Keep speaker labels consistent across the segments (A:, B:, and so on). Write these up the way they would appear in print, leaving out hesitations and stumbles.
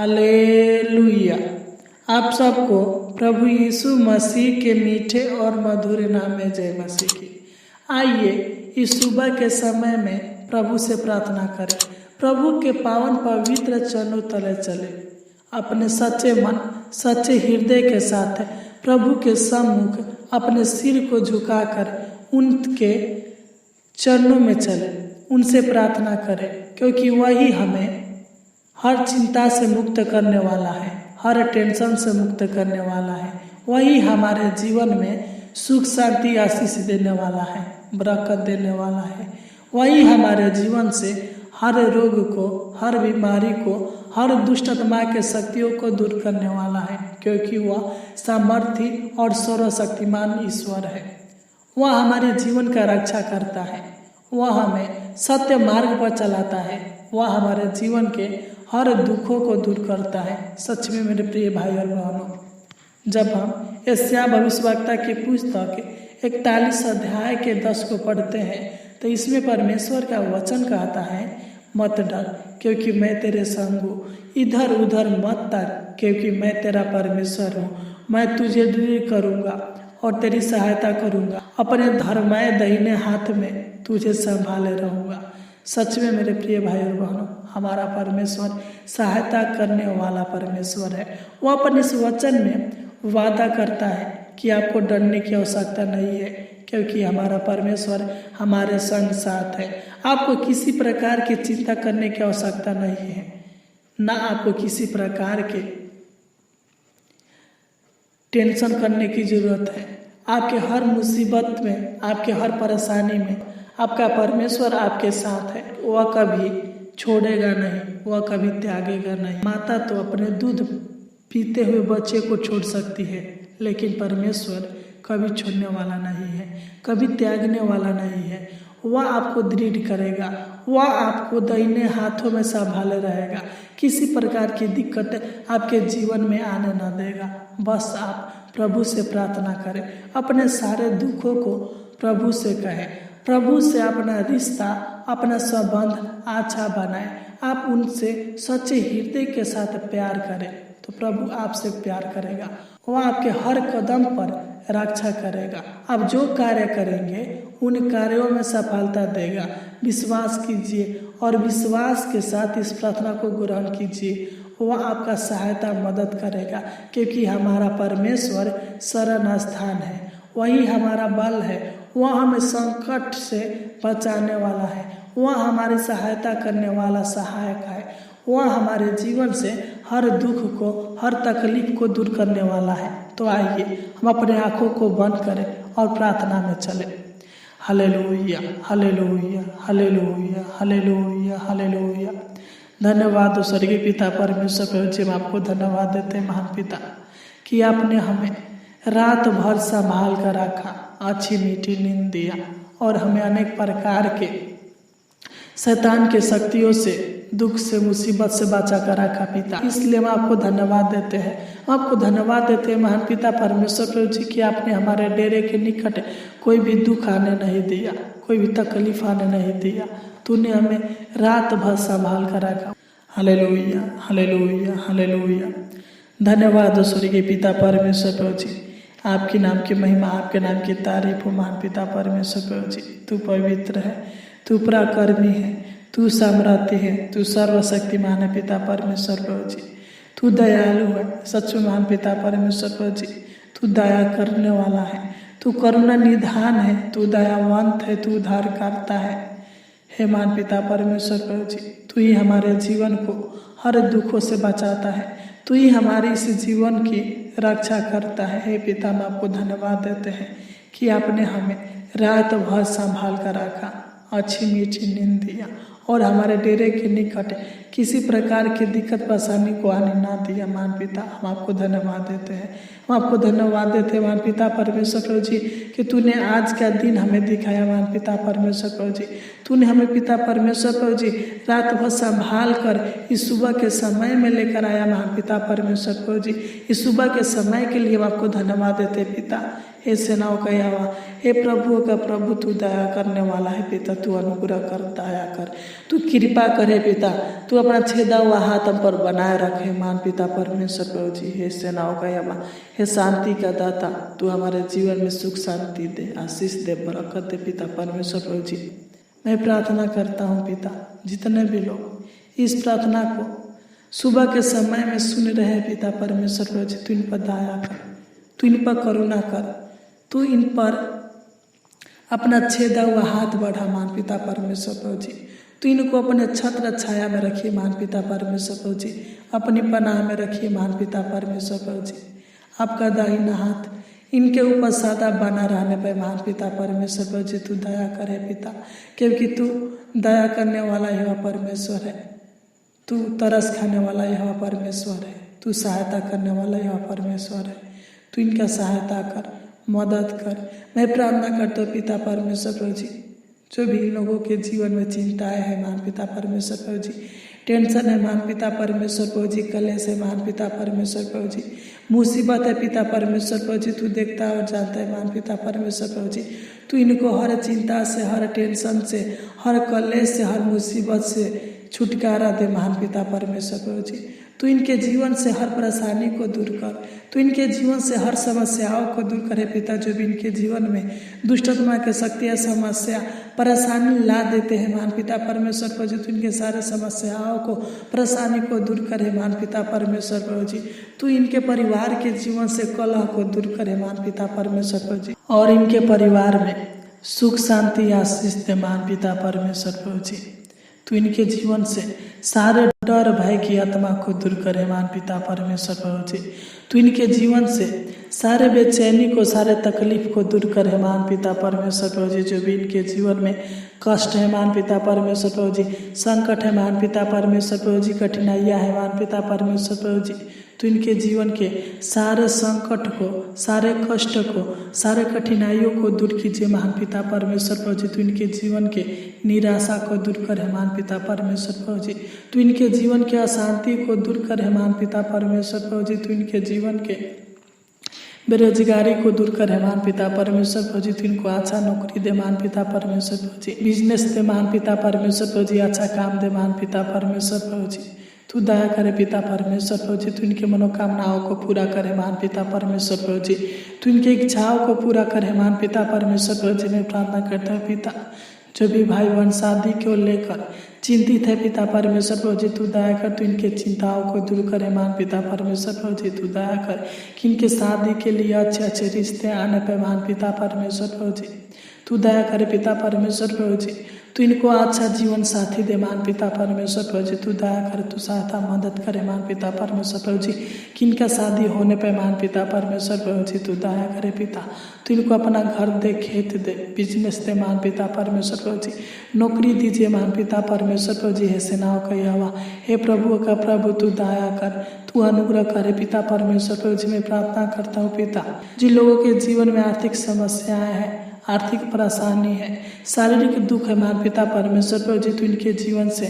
A: Hallelujah. आप सबको प्रभु यीशु मसीह के मीठे और मधुर नाम में जय मसीह की। आइए इस सुबह के समय में प्रभु से प्रार्थना करें। प्रभु के पावन पवित्र चरणों तले चले, अपने सच्चे मन सच्चे हृदय के साथ प्रभु के सम्मुख अपने सिर को झुकाकर उनके चरणों में चले, उनसे प्रार्थना करें, क्योंकि वही हमें हर चिंता से मुक्त करने वाला है, हर टेंशन से मुक्त करने वाला है। वही हमारे जीवन में सुख शांति आशीष देने वाला है, बरकत देने वाला है। वही हमारे जीवन से हर रोग को, हर बीमारी को, हर दुष्ट आत्मा के शक्तियों को दूर करने वाला है, क्योंकि वह सामर्थी और सर्वशक्तिमान ईश्वर है। वह हमारे जीवन का रक्षा करता है, वह हमें सत्य मार्ग पर चलाता है, वह हमारे जीवन के हर दुखों को दूर करता है। सच में मेरे प्रिय भाई और बहनों, जब हम यशायाह भविष्यवक्ता की पुस्तक 41 अध्याय के 10 को पढ़ते हैं तो इसमें परमेश्वर का वचन कहता है, मत डर क्योंकि मैं तेरे संग हूँ, इधर उधर मत ताक क्योंकि मैं तेरा परमेश्वर हूँ। मैं तुझे दृढ़ करूँगा और तेरी सहायता करूँगा, अपने धर्ममय दाहिने हाथ में तुझे संभाले रहूँगा। सच में मेरे प्रिय भाई और बहनों, हमारा परमेश्वर सहायता करने वाला परमेश्वर है। वह अपने इस वचन में वादा करता है कि आपको डरने की आवश्यकता नहीं है, क्योंकि हमारा परमेश्वर हमारे संग साथ है। आपको किसी प्रकार की चिंता करने की आवश्यकता नहीं है, ना आपको किसी प्रकार के टेंशन करने की जरूरत है। आपके हर मुसीबत में, आपके हर परेशानी में आपका परमेश्वर आपके साथ है। वह कभी छोड़ेगा नहीं, वह कभी त्यागेगा नहीं। माता तो अपने दूध पीते हुए बच्चे को छोड़ सकती है, लेकिन परमेश्वर कभी छोड़ने वाला नहीं है, कभी त्यागने वाला नहीं है। वह आपको दृढ़ करेगा, वह आपको दाहिने हाथों में संभाले रहेगा, किसी प्रकार की दिक्कत आपके जीवन में आने न देगा। बस आप प्रभु से प्रार्थना करें, अपने सारे दुखों को प्रभु से कहें, प्रभु से अपना रिश्ता, अपना संबंध अच्छा बनाएं। आप उनसे सच्चे हृदय के साथ प्यार करें तो प्रभु आपसे प्यार करेगा, वह आपके हर कदम पर रक्षा करेगा। आप जो कार्य करेंगे उन कार्यों में सफलता देगा। विश्वास कीजिए और विश्वास के साथ इस प्रार्थना को ग्रहण कीजिए, वह आपका सहायता मदद करेगा, क्योंकि हमारा परमेश्वर शरण स्थान है, वही हमारा बल है। वह हमें संकट से बचाने वाला है, वह हमारी सहायता करने वाला सहायक है। वह हमारे जीवन से हर दुख को, हर तकलीफ को दूर करने वाला है। तो आइए हम अपने आँखों को बंद करें और प्रार्थना में चलें। Hallelujah, hallelujah, hallelujah, hallelujah, hallelujah. धन्यवाद स्वर्गीय पिता परमेश्वर प्रभु जी, हम आपको धन्यवाद देते हैं महान पिता कि आपने हमें रात भर संभाल कर रखा, अच्छी मीठी नींद दिया और हमें अनेक प्रकार के शैतान के शक्तियों से, दुख से, मुसीबत से बचा कर रखा पिता। इसलिए हम आपको धन्यवाद देते हैं, आपको धन्यवाद देते हैं महान पिता परमेश्वर प्रभु जी कि आपने हमारे डेरे के निकट कोई भी दुख आने नहीं दिया, कोई भी तकलीफ आने नहीं दिया। तूने हमें रात भर संभाल कर रखा। Hallelujah, hallelujah, hallelujah. धन्यवाद स्वर्गीय पिता परमेश्वर प्रभु जी, आपके नाम की महिमा, आपके नाम की तारीफ हो महान पिता परमेश्वर प्रभु जी। तू पवित्र है, तू पराक्रमी है, तू सामर्थ्य है, तू सर्वशक्तिमान है पिता परमेश्वर प्रभु जी। तू दयालु है, सच में महान पिता परमेश्वर प्रभु जी। तू दया करने वाला है, तू करुणा निधान है, तू दयावंत है, तू उद्धार करता है। हे महान पिता परमेश्वर प्रभु जी, तू ही हमारे जीवन को हर दुखों से बचाता है, तू ही हमारे इस जीवन की रक्षा करता है। हे पिता, हम आपको धन्यवाद देते हैं कि आपने हमें रात भर संभाल कर रखा, अच्छी मीठी नींद दिया और हमारे डेरे के निकट किसी प्रकार की दिक्कत परेशानी को आने ना दिया। महान पिता, हम आपको धन्यवाद देते हैं, हम आपको धन्यवाद देते हैं महान पिता परमेश्वर प्रभु जी कि तूने आज का दिन हमें दिखाया। महान पिता परमेश्वर प्रभु जी, तूने हमें पिता परमेश्वर प्रभु जी रात भर संभाल कर इस सुबह के समय में लेकर आया। महान पिता परमेश्वर प्रभु जी, इस सुबह के समय के लिए हम आपको धन्यवाद देते हैं पिता। हे सेनाओं का यहोवा, हे प्रभु का प्रभु, तू दया करने वाला है पिता। तू अनुग्रह कर, दया कर, तू कृपा करे पिता, तू अपना छेदा हुआ हाथ हम पर बनाए रखे महान पिता परमेश्वर प्रभु जी। हे सेनाओं का यहोवा, हे शांति का दाता, तू हमारे जीवन में सुख शांति दे, आशीष दे, बरकत दे पिता परमेश्वर प्रभु जी। मैं प्रार्थना करता हूँ पिता, जितने भी लोग इस प्रार्थना को सुबह के समय में सुन रहे हैं पिता परमेश्वर प्रभु जी, तू इन पर दया कर, तू इन पर करुणा कर, तू इन पर अपना छेदा हुआ हाथ बढ़ा मान पिता परमेश्वर प्रभु जी। तू इनको अपने छत्र छाया में रखिए मान पिता परमेश्वर प्रभु जी, अपनी पनाह में रखिए मान पिता परमेश्वर प्रभु जी। आपका दाहिना हाथ इनके ऊपर सदा बना रहने पर मान पिता परमेश्वर प्रभु जी, तू दया करे पिता, क्योंकि तू दया करने वाला यह परमेश्वर है, तू तरस खाने वाला यह परमेश्वर है, तू सहायता करने वाला यह परमेश्वर है। तू इनका सहायता कर, मदद कर। मैं प्रार्थना करता हूँ पिता परमेश्वर प्रभु जी, जो भी इन लोगों के जीवन में चिंताएं हैं मान पिता परमेश्वर प्रभु जी, टेंशन है मान पिता परमेश्वर प्रभु जी, कलेश है मान पिता परमेश्वर प्रभु जी, मुसीबत है पिता परमेश्वर प्रभु जी, तू देखता है और जानता है मान पिता परमेश्वर प्रभु जी। तू इनको हर चिंता से, हर टेंशन से, हर कलेश से, हर मुसीबत से छुटकारा दे महान पिता परमेश्वर प्रभु जी। तू इनके जीवन से हर परेशानी को दूर कर, तू इनके जीवन से हर समस्याओं को दूर करे पिता। जो भी इनके जीवन में दुष्टात्मा के शक्तियाँ, समस्या, परेशानी ला देते हैं मान पिता परमेश्वर प्रभु जी, तू इनके सारे समस्याओं को, परेशानी को दूर करे मान पिता परमेश्वर प्रभु जी। तू इनके परिवार के जीवन से कलह को दूर करे मान पिता परमेश्वर प्रभु जी, और इनके परिवार में सुख शांति आशीष दे मान पिता परमेश्वर प्रभु जी। तू इनके जीवन से सारे डर भय की आत्मा को दूर करे मान पिता परमेश्वर प्रभु जी। तू इनके जीवन से सारे बेचैनी को, सारे तकलीफ को दूर करे मान पिता परमेश्वर प्रभु जी। जो भी इनके जीवन में कष्ट है मान पिता परमेश्वर प्रभु जी, संकट है मान पिता परमेश्वर प्रभु जी, कठिनाइयाँ है मान पिता परमेश्वर प्रभु जी, तो इनके जीवन के सारे संकट को, सारे कष्ट को, सारे कठिनाइयों को दूर कीजिए महान पिता परमेश्वर प्रभु जी। तो इनके जीवन के निराशा को दूर करे महान पिता परमेश्वर प्रभु जी। तो इनके जीवन के अशांति को दूर करे महान पिता परमेश्वर प्रभु जी। तो इनके जीवन के बेरोजगारी को दूर करे महान पिता परमेश्वर प्रभु जी। तो इनको अच्छा नौकरी दे महान पिता परमेश्वर प्रभु जी, बिजनेस दे महान पिता परमेश्वर प्रभु जी, अच्छा काम दे महान पिता परमेश्वर प्रभु जी। तू दया करे पिता परमेश्वर प्रभु जी। तू इनके मनोकामनाओं को पूरा करे महान पिता परमेश्वर प्रभु जी। तू इनकी इच्छाओं को पूरा करे महान पिता परमेश्वर प्रभु जी। मैं प्रार्थना करता हूँ पिता, जो भी भाई बहन शादी को लेकर चिंतित है पिता परमेश्वर प्रभु जी, तू दया कर, तू इनके चिंताओं को दूर करे महान पिता परमेश्वर प्रभु जी। तू दया कर कि इनके शादी के लिए अच्छे अच्छे रिश्ते आने पे महान पिता परमेश्वर प्रभु जी। तू दया करे पिता परमेश्वर प्रभु जी। तू इनको अच्छा जीवन साथी दे महान पिता परमेश्वर प्रभु जी। तू दया कर, तू सहायता मदद करे महान पिता परमेश्वर प्रभु जी, कि इनका शादी होने पे महान पिता परमेश्वर प्रभु जी। तू दया करे पिता, तू इनको अपना घर दे, खेत दे, बिजनेस दे महान पिता परमेश्वर प्रभु जी, नौकरी दीजिए महान पिता परमेश्वर प्रभु जी। हे सेनाओं का यहोवा, हे प्रभु का प्रभु, तू दया कर, तू अनुग्रह करे पिता परमेश्वर प्रभु जी। मैं प्रार्थना करता हूँ पिता, जिन लोगों के जीवन में आर्थिक समस्याएं हैं, आर्थिक परेशानी है, शारीरिक दुख है महान पिता परमेश्वर प्रभु जी, तू इनके जीवन से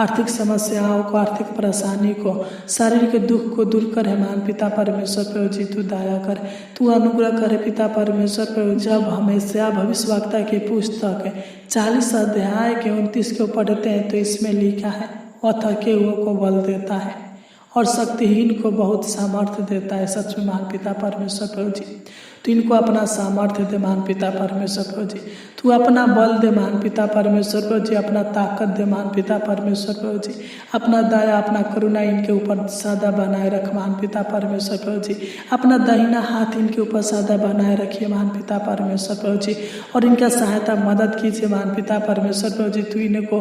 A: आर्थिक समस्याओं को, आर्थिक परेशानी को, शारीरिक दुख को दूर करे महान पिता परमेश्वर प्रभु जी। तू दया कर, तू अनुग्रह करे पिता परमेश्वर प्रभु। जब हमेशा भविष्यवक्ता की पुस्तक 40 अध्याय के 29 को पढ़ते हैं तो इसमें लिखा है, वह थके हुए को बल देता है और शक्तिहीन को बहुत सामर्थ्य देता है। सच में महान पिता परमेश्वर प्रभु जी, तो इनको अपना सामर्थ्य दे महान पिता परमेश्वर प्रभु जी। तू अपना बल दे महान पिता परमेश्वर प्रभु जी, अपना ताकत दे महान पिता परमेश्वर प्रभु जी, अपना दया, अपना करुणा इनके ऊपर सदा बनाए रख महान पिता परमेश्वर प्रभु जी। अपना दाहिना हाथ इनके ऊपर सदा बनाए रखिए महान पिता परमेश्वर प्रभु जी, और इनका सहायता मदद कीजिए महान पिता परमेश्वर प्रभु जी। तू इनको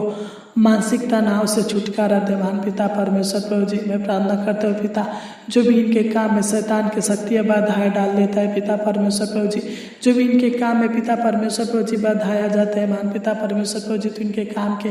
A: मानसिक तनाव से छुटकारा दे महान पिता परमेश्वर प्रभु जी। मैं प्रार्थना करता हूँ पिता, जो भी इनके काम में शैतान की शक्तियाँ बाधाएं डाल देता है पिता परमेश्वर प्रभु जी, जो भी इनके काम में पिता परमेश्वर प्रभु जी बाधाया जाते हैं महान पिता परमेश्वर प्रभु जी, तो इनके काम के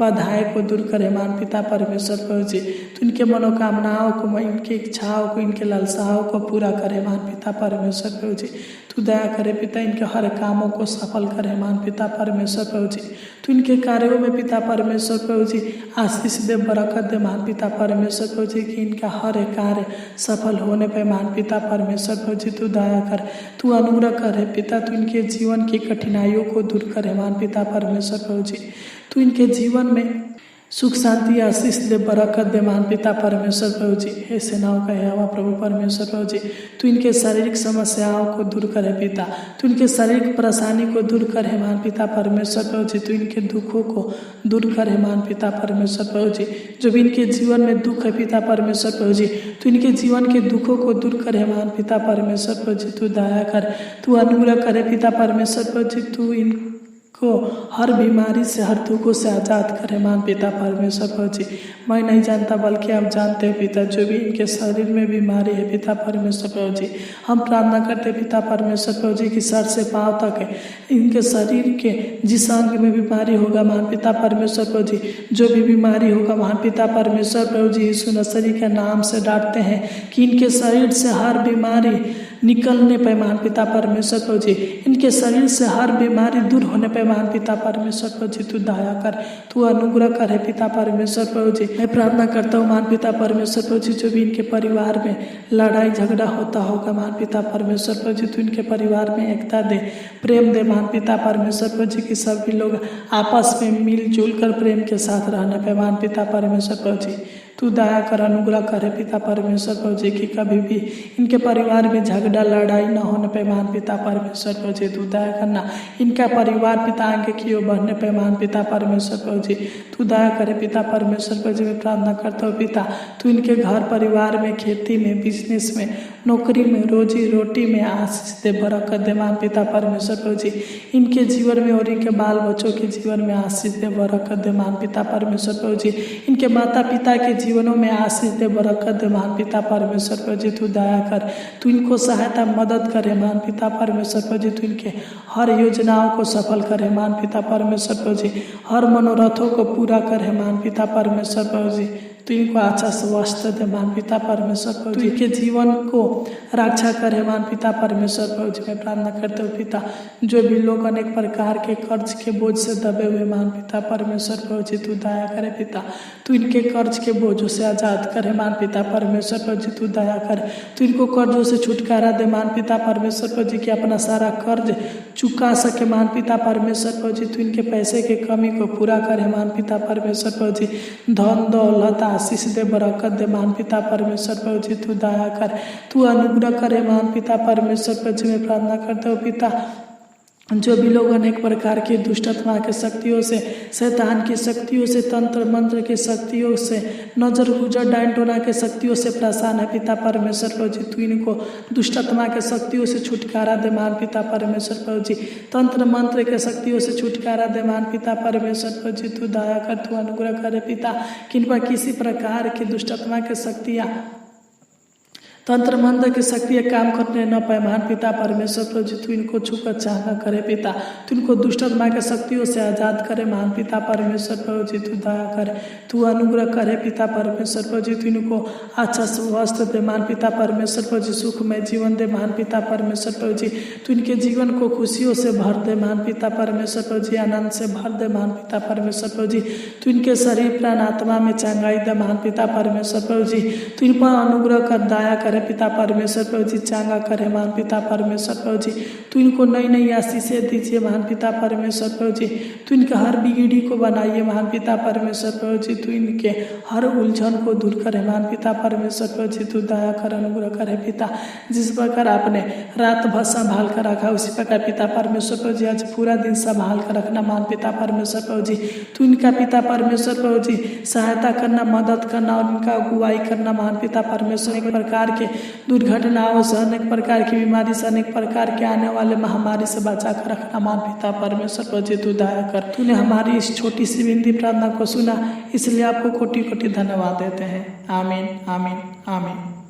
A: बाधाएं को दूर करे महान पिता परमेश्वर प्रभु जी। तो इनके मनोकामनाओं को, इनकी इच्छाओं को, इनके लालसाओं को पूरा करे महान पिता परमेश्वर प्रभु जी। तू दया करे पिता, इनके हर कामों को सफल करे महान पिता परमेश्वर प्रभु जी। तो इनके कार्यों में पिता परमेश्वर प्रभु जी आशीष दे, बरकत दे महान पिता परमेश्वर प्रभु जी, कि इनका हर एक कार्य सफल होने पे महान पिता परमेश्वर प्रभु जी। तू दया कर, तू अनुग्रह करे पिता, तू इनके जीवन की कठिनाइयों को दूर करे महान पिता परमेश्वर प्रभु जी। तू इनके जीवन में सुख शांति आशीष दे, बरकत दे महान पिता परमेश्वर प्रभु जी। हे सेनाओं का यहोवा प्रभु परमेश्वर प्रभु जी, तू इनके शारीरिक समस्याओं को दूर करे पिता, तू इनके शारीरिक परेशानी को दूर करे महान पिता परमेश्वर प्रभु जी, तू इनके दुखों को दूर करे महान पिता परमेश्वर प्रभु जी। जो भी इनके जीवन में दुख है पिता परमेश्वर प्रभु जी, तू इनके जीवन के दुखों को दूर करे महान पिता परमेश्वर प्रभु जी। तू दया कर, तू अनुग्रह करे पिता परमेश्वर प्रभु जी, तू इन को हर बीमारी से, हर दुखों से आज़ाद करे मान पिता परमेश्वर प्रभु जी। मैं नहीं जानता बल्कि आप जानते हैं पिता, जो भी इनके शरीर में बीमारी है पिता परमेश्वर प्रभु जी, हम प्रार्थना करते पिता परमेश्वर प्रभु जी कि सर से पांव तक है इनके शरीर के जिस अंग में बीमारी होगा महान पिता परमेश्वर प्रभु जी, जो भी बीमारी होगा महान पिता परमेश्वर प्रभु जी, यीशु नसरी के नाम से डांटते हैं कि इनके शरीर से हर बीमारी निकलने पे महान पिता परमेश्वर प्रभु जी, इनके शरीर से हर बीमारी दूर होने पे महान पिता परमेश्वर प्रभु जी, तू दया कर, तू अनुग्रह करे पिता परमेश्वर प्रभु जी। मैं प्रार्थना करता हूँ महान पिता परमेश्वर प्रभु जी, जो भी इनके परिवार में लड़ाई झगड़ा होता होगा महान पिता परमेश्वर प्रभु जी, तू इनके परिवार में एकता दे, प्रेम दे महान पिता परमेश्वर प्रभु जी, कि सभी लोग आपस में मिलजुल कर प्रेम के साथ रहने पे महान पिता परमेश्वर प्रभु जी, तू दया कर, अनुग्रह करे पिता परमेश्वर प्रभु जी, कि कभी भी इनके परिवार में झगड़ा लड़ाई न होने पे महान पिता परमेश्वर प्रभु जी, तू दया करना, इनका परिवार पिता आगे की ओर बढ़ने पे महान पिता परमेश्वर प्रभु जी, तू दया करे पिता परमेश्वर प्रभु जी। मैं प्रार्थना करता हूँ पिता, तू इनके घर परिवार में, खेती में, बिजनेस में, नौकरी में, रोजी रोटी में आशीष दे, बरकत दे महान पिता परमेश्वर प्रभु जी, इनके जीवन में और इनके बाल बच्चों के जीवन में आशीष दे, बरकत दे महान पिता परमेश्वर प्रभु जी, इनके माता पिता के जीवनों में आशीष दे, बरकत दे महान पिता परमेश्वर प्रभु जी। तू दया कर, तू इनको सहायता मदद करे महान पिता परमेश्वर प्रभु जी, तू इनके हर योजनाओं को सफल करे महान पिता परमेश्वर प्रभु जी, हर मनोरथों को पूरा करे महान पिता परमेश्वर प्रभु जी। तू इनको अच्छा स्वास्थ्य दे महान पिता परमेश्वर प्रभु जी, इनके जीवन को रक्षा करे महान पिता परमेश्वर प्रभु जी। मैं प्रार्थना करते हूँ पिता, जो भी लोग अनेक प्रकार के कर्ज के बोझ से दबे हुए महान पिता परमेश्वर प्रभु जी, तू दया करे पिता, तू इनके कर्ज के बोझों से आज़ाद करे महान पिता परमेश्वर प्रभु जी, तू दया कर, तू इनको कर्जों से छुटकारा दे महान पिता परमेश्वर प्रभु जी, कि अपना सारा कर्ज चुका सके महान पिता परमेश्वर प्रभु जी, तू इनके पैसे की कमी को पूरा करे महान पिता परमेश्वर प्रभु जी, धन दौलत आशीष दे, बरकत दे महान पिता परमेश्वर प्रभु जी, तू दया कर, तू अनुग्रह करे महान पिता परमेश्वर प्रभु जी। मैं प्रार्थना करता हूँ पिता, जो भी लोग अनेक प्रकार की दुष्टत्मा के शक्तियों से, शैतान की शक्तियों से, तंत्र मंत्र की शक्तियों से, नजर गुजर डायन टोना के शक्तियों से परेशान है पिता परमेश्वर प्रभु जी, तू इनको दुष्टत्मा के शक्तियों से छुटकारा दे महान पिता परमेश्वर प्रभु जी, तंत्र मंत्र के शक्तियों से छुटकारा दे महान पिता परमेश्वर प्रभु जी, तू दया कर, तू अनुग्रह करे पिता, कि इन पर किसी प्रकार की दुष्टत्मा की शक्तियाँ, तंत्र मंत्र की शक्तियाँ काम करने न पाए महान पिता परमेश्वर प्रभु जी, तू इनको छूकर चाहना करे पिता, तू इनको दुष्टत्मा के शक्तियों से आज़ाद करे महान पिता परमेश्वर प्रभु जी, तू दया कर, तू अनुग्रह करे पिता परमेश्वर प्रभु जी, तू इनको अच्छा स्वास्थ्य दे महान पिता परमेश्वर प्रभु जी, सुखमय जीवन दे महान पिता परमेश्वर प्रभु जी, तू इनके जीवन को खुशियों से भर दे महान पिता परमेश्वर प्रभु जी, आनंद से भर दे महान पिता परमेश्वर प्रभु जी, तू इनके शरीर प्राण आत्मा में चंगाई दे महान पिता परमेश्वर प्रभु जी, तू इन पर अनुग्रह कर, दया करे पिता परमेश्वर प्रभु जी, चांगा करे महान पिता परमेश्वर प्रभु जी, तू इनको नई नई आशीषें दीजिए महान पिता परमेश्वर प्रभु जी, तू इनके हर बिगड़ी को बनाइए महान पिता परमेश्वर प्रभु जी, तू इनके हर उलझन को दूर करे महान पिता परमेश्वर प्रभु जी, तू दया कर, अनुग्रह करे पिता, जिस प्रकार आपने रात भर संभाल कर रखा उसी प्रकार पिता परमेश्वर प्रभु जी आज पूरा दिन संभाल कर रखना महान पिता परमेश्वर प्रभु जी, तू इनका पिता परमेश्वर प्रभु जी सहायता करना, मदद करना और इनका अगुवाई करना महान पिता परमेश्वर, एक प्रकार के दुर्घटनाओं से, अनेक प्रकार की बीमारी से, अनेक प्रकार के आने वाले महामारी से बचा कर रखना महान पिता परमेश्वर प्रभु जी, तू दया कर, तूने हमारी इस छोटी सी विनती प्रार्थना को सुना, इसलिए आपको कोटि कोटि धन्यवाद देते हैं। आमीन आमीन आमीन।